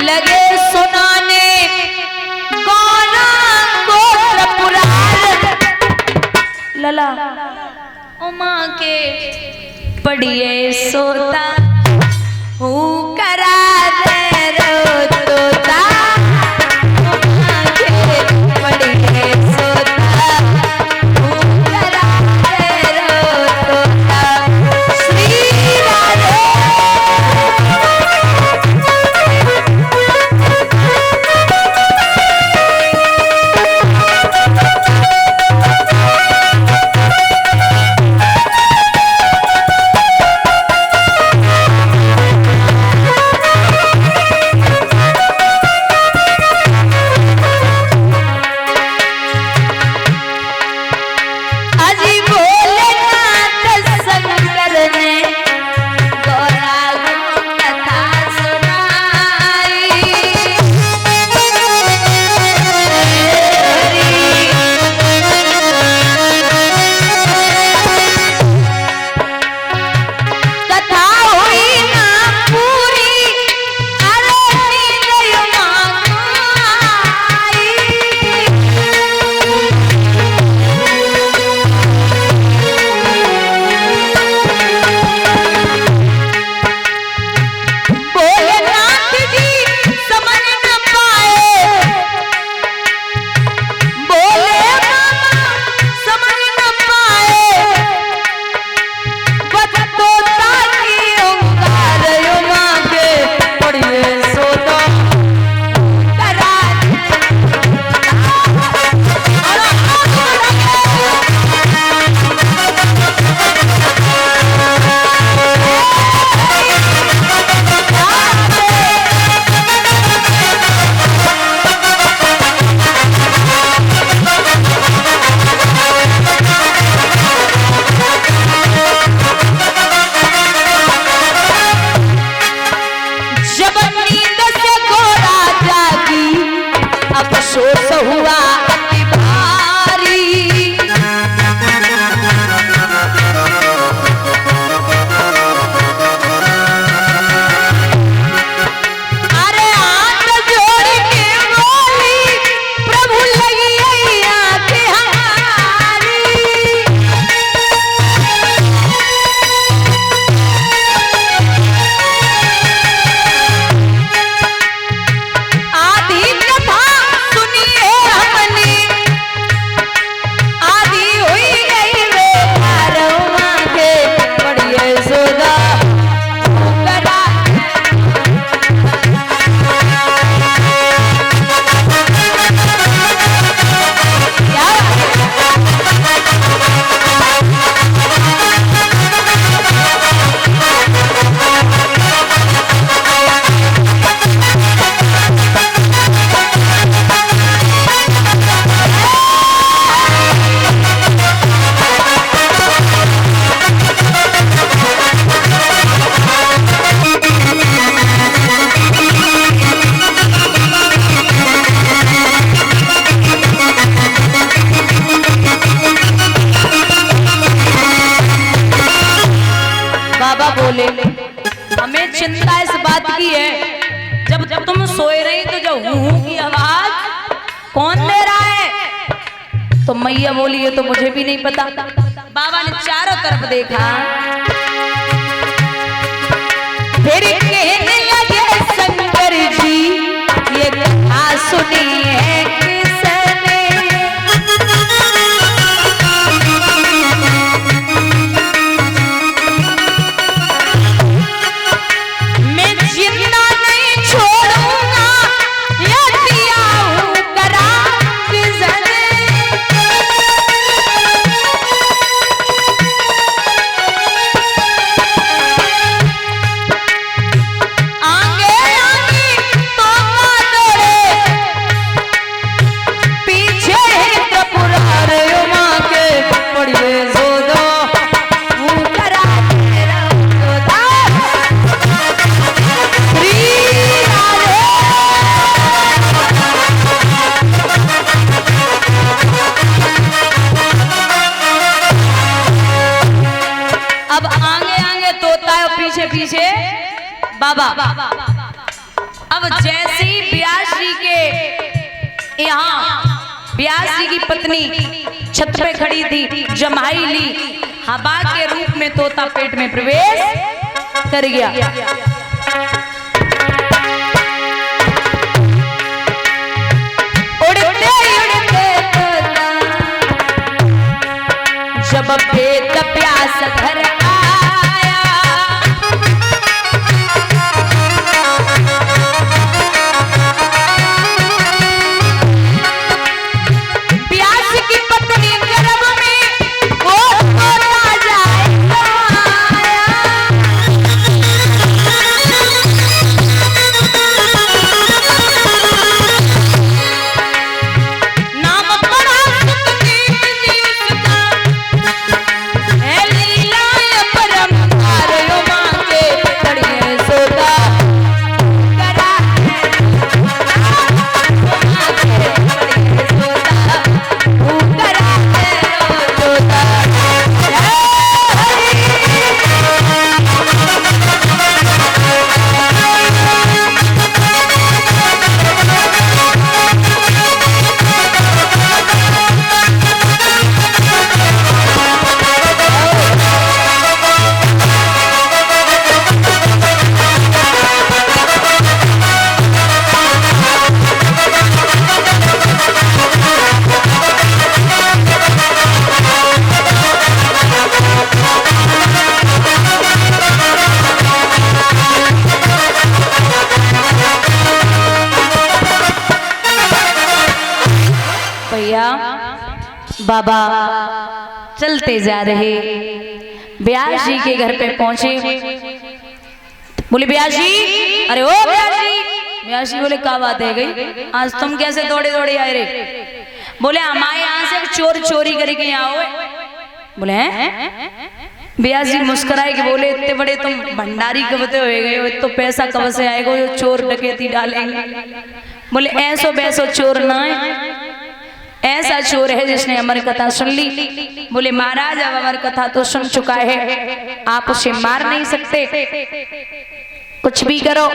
लगे सुनाने गौरा गोत्र पुराण लला उमा के पड़िए सोता हूँ करा दे रो तोता उमा के पड़िए सोता हूँ करा दे रो तोता श्री राधे अफसोस हुआ अति भारी अरे हाथ जोड़ के बोली प्रभु लगी आंखें हमारी आधी कथा बोले हमें चिंता इस बात की है जब तुम सोए रही तो जो हूं की आवाज कौन दे रहा है? तो मैया बोली ये तो मुझे भी नहीं पता। बाबा ने चारों तरफ देखा फिर कहने लगे शंकर जी ये कथा सुनी है किसने? पीछे पीछे बाबा अब जैसी व्यास जी के यहाँ व्यास जी की पत्नी छत पे खड़ी थी, जमाई ली, हवा के रूप में तोता पेट में प्रवेश कर गया। उड़ते उड़ते तोता जब पेट प्यास घर आया, प्यास की पत्नी गर्भ में वो तोता जाएगा नाम पड़ा सुखदेव जी उसका, है लीला परम तारो मांगे पड़िए सोता करा है, मांगे पड़िए सोता करा है सोता। भैया बाबा चलते जा रहे, व्यास जी के घर पे पहुंचे, बोले व्यास जी, अरे ओ व्यास जी। व्यास जी बोले क्या बात है गई, आज तुम कैसे दौड़े दौड़े आए रे? बोले हमारे यहाँ से चोर चोरी करके यहाँ आए। बोले हैं? व्यास जी मुस्कुराए कि बोले इतने बड़े तुम भंडारी कब हो गए हो, तो पैसा कब से आएगा जो चोर डकैती डालेंगे? बोले ऐसो वैसो चोर ना है, ऐसा चोर है जिसने अमर कथा सुन ली। बोले महाराज अब अमर कथा तो सुन चुका है, आप उसे मार नहीं सकते, कुछ भी करो।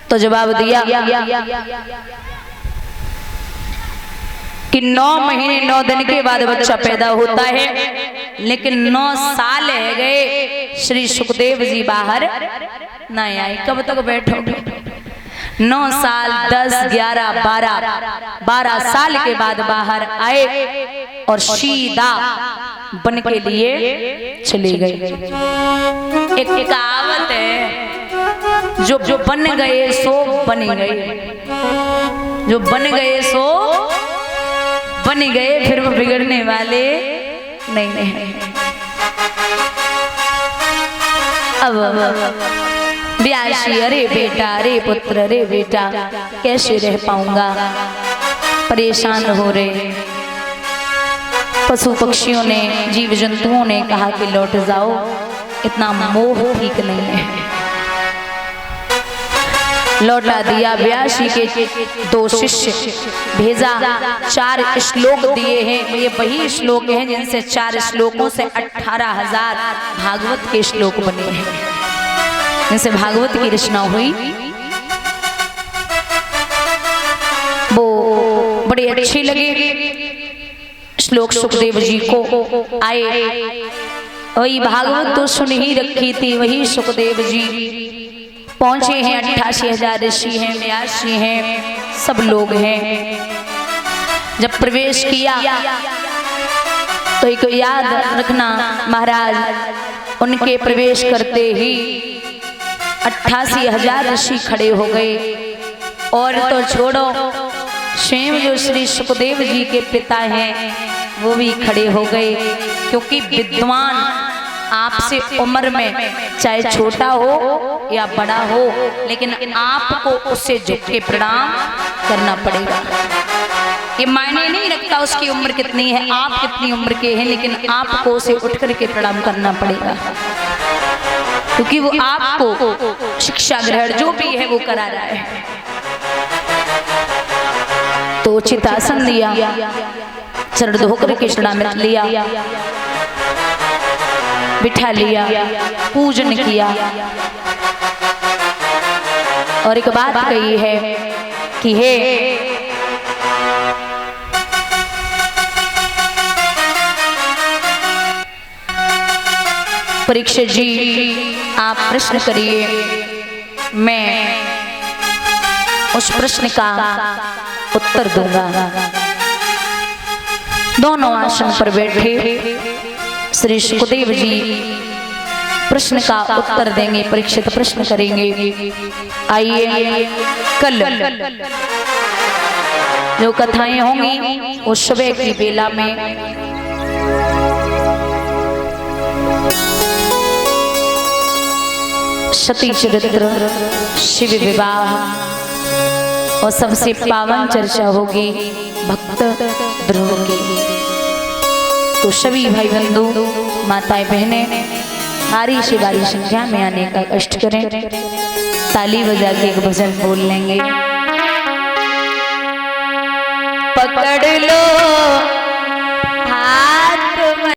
तो जवाब दिया कि 9 महीने 9 दिन के बाद बच्चा पैदा होता है, लेकिन 9 साल है गए श्री सुखदेव जी बाहर नहीं आए। कब तक बैठोगे? 9 साल 10 11 12 साल के बाद बाहर आए और सीधा बन के लिए चले गए। एक कहावत है, जो बन गए सो बन गए, जो बन गए सो बन गए, फिर वो बिगड़ने वाले नहीं है। अब व्यास जी, अरे बेटा, अरे पुत्र, अरे बेटा, कैसे रह पाऊंगा, परेशान हो रहे। पशु पक्षियों ने, जीव जंतुओं ने कहा कि लौट जाओ, इतना मोह ठीक नहीं है। लौटा दिया। व्यास जी के 2 शिष्य भेजा, 4 श्लोक दिए हैं। ये वही श्लोक हैं जिनसे 4 श्लोकों से 18,000 भागवत के श्लोक बने हैं, जिनसे भागवत की रचना हुई। वो बड़े अच्छे लगे श्लोक सुखदेव जी को। आए, वही भागवत तो सुन ही रखी थी, वही सुखदेव जी पहुंचे हैं। 88,000 ऋषि हैं, व्यास जी हैं, सब लोग हैं। जब प्रवेश किया तो एक याद रखना महाराज, उनके प्रवेश करते ही 88,000 ऋषि खड़े हो गए। और तो छोड़ो, स्वयं जो श्री सुखदेव जी के पिता हैं वो भी खड़े हो गए, क्योंकि विद्वान आपसे उम्र में चाहे छोटा हो या बड़ा हो, लेकिन आपको उससे झुक के प्रणाम करना पड़ेगा। ये मायने नहीं रखता उसकी उम्र कितनी है, आप कितनी उम्र के हैं, लेकिन आपको उसे उठ करके प्रणाम करना पड़ेगा, क्योंकि वो आपको शिक्षा ग्रहण जो भी है वो करा रहा है। तो उचित आसन दिया, चरण धोकर के चरणामृत लिया, बिठा लिया, पूजन किया। और एक बात कही है कि हे परीक्षित जी, आप प्रश्न करिए, मैं उस प्रश्न का उत्तर दूंगा। दोनों आसन पर बैठे श्री सुखदेव जी प्रश्न का उत्तर देंगे। परीक्षित प्रश्न करेंगे। आइए, कल जो कथाएं होंगी वो सुबह की बेला में सती चरित्र, शिव विवाह और सबसे पावन चर्चा होगी भक्त ध्रुव की। तो सभी भाई बंधु, माताएं, बहनें भारी से भारी संख्या में आने का कष्ट करें। ताली बजा के एक भजन बोल लेंगे। पकड़ लो